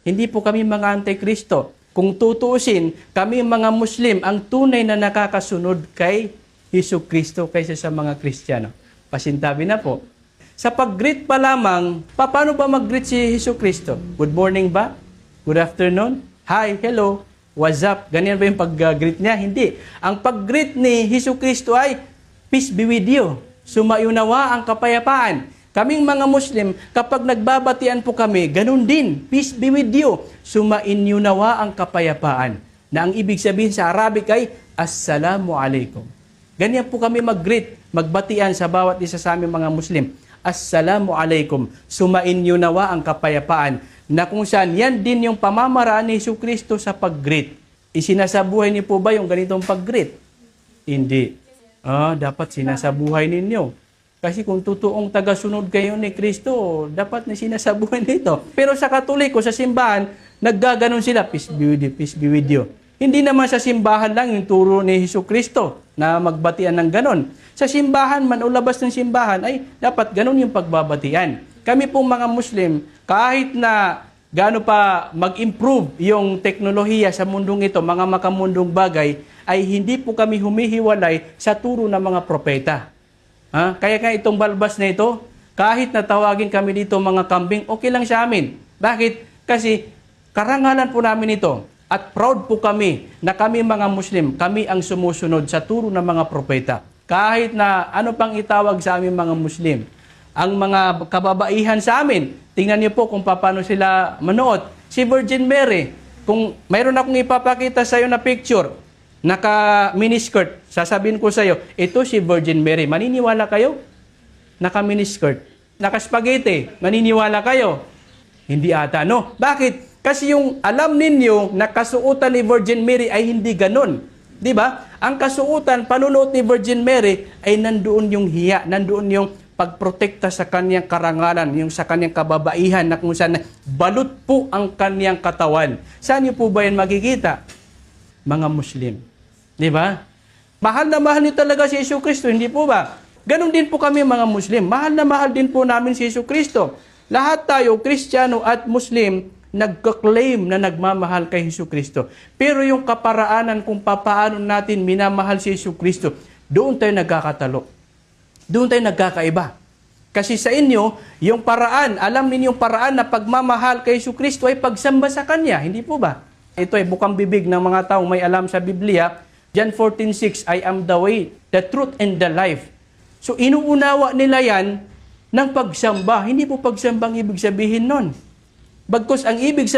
Hindi po kami mga antikristo. Kung tutuusin, kami mga Muslim ang tunay na nakakasunod kay Hesus Kristo kaysa sa mga Kristiyano. Pasintabi na po. Sa pag-greet pa lamang, paano ba mag-greet si Hesus Kristo? Good morning ba? Good afternoon? Hi, hello, what's up? Ganyan ba yung pag-greet niya? Hindi. Ang pag-greet ni Hesus Kristo ay, peace be with you. Sumayunawa ang kapayapaan. Kaming mga Muslim, kapag nagbabatian po kami, ganun din, peace be with you. Sumainyunawa ang kapayapaan. Na ang ibig sabihin sa Arabic ay, Assalamu alaikum. Ganyan po kami mag-greet, magbatian sa bawat isa sa aming mga Muslim. Assalamu alaikum. Sumainyunawa ang kapayapaan. Na kung saan, yan din yung pamamaraan ni Hesus Kristo sa pag-greet. Isinasabuhay niyo po ba yung ganitong pag-greet? Hindi. Dapat sinasabuhay ninyo. Kasi kung totoong tagasunod kayo ni Kristo, dapat na sinasabuhay nito. Pero sa Katoliko, sa simbahan, naggaganon sila, peace be with you. Hindi naman sa simbahan lang yung turo ni Hesus Kristo na magbatian ng ganon. Sa simbahan man o labas ng simbahan, ay dapat ganon yung pagbabatian. Kami pong mga Muslim, kahit na gaano pa mag-improve yung teknolohiya sa mundong ito, mga makamundong bagay, ay hindi po kami humihiwalay sa turo ng mga propeta. Kaya nga itong balbas na ito, kahit natawagin kami dito mga kambing, okay lang sa amin. Bakit? Kasi karangalan po namin ito at proud po kami na kami mga Muslim, kami ang sumusunod sa turo ng mga propeta. Kahit na ano pang itawag sa aming mga Muslim. Ang mga kababaihan sa amin, tingnan niyo po kung paano sila manood. Si Virgin Mary, kung mayroon akong ipapakita sa iyo na picture, naka-miniskirt, sasabihin ko sa iyo, ito si Virgin Mary. Maniniwala kayo? Naka-miniskirt. Naka-spaghetti. Maniniwala kayo? Hindi ata, no? Bakit? Kasi yung alam ninyo na kasuotan ni Virgin Mary ay hindi ganun. Di ba? Ang kasuotan, panunuot ni Virgin Mary ay nandoon yung hiya, nandoon yung pagprotekta sa kanyang karangalan, yung sa kanyang kababaihan na kung saan balot po ang kanyang katawan. Saan niyo po ba yan makikita? Mga Muslim. Di ba? Mahal na mahal niyo talaga si Hesus Kristo, hindi po ba? Ganon din po kami mga Muslim. Mahal na mahal din po namin si Hesus Kristo. Lahat tayo, Kristiyano at Muslim, nagka-claim na nagmamahal kay Hesus Kristo. Pero yung kaparaanan kung papaano natin minamahal si Hesus Kristo, doon tayo nagkakatalo. Doon tayo nagkakaiba. Kasi sa inyo, yung paraan, alam ninyo yung paraan na pagmamahal kay Hesus Kristo ay pagsamba sa Kanya, hindi po ba? Ito ay bukang bibig ng mga taong may alam sa Biblia. John 14:6, I am the way, the truth, and the life. So inuunawa nila yan ng pagsamba. Hindi po pagsambang ibig sabihin nun. Bagkus ang ibig sabihin,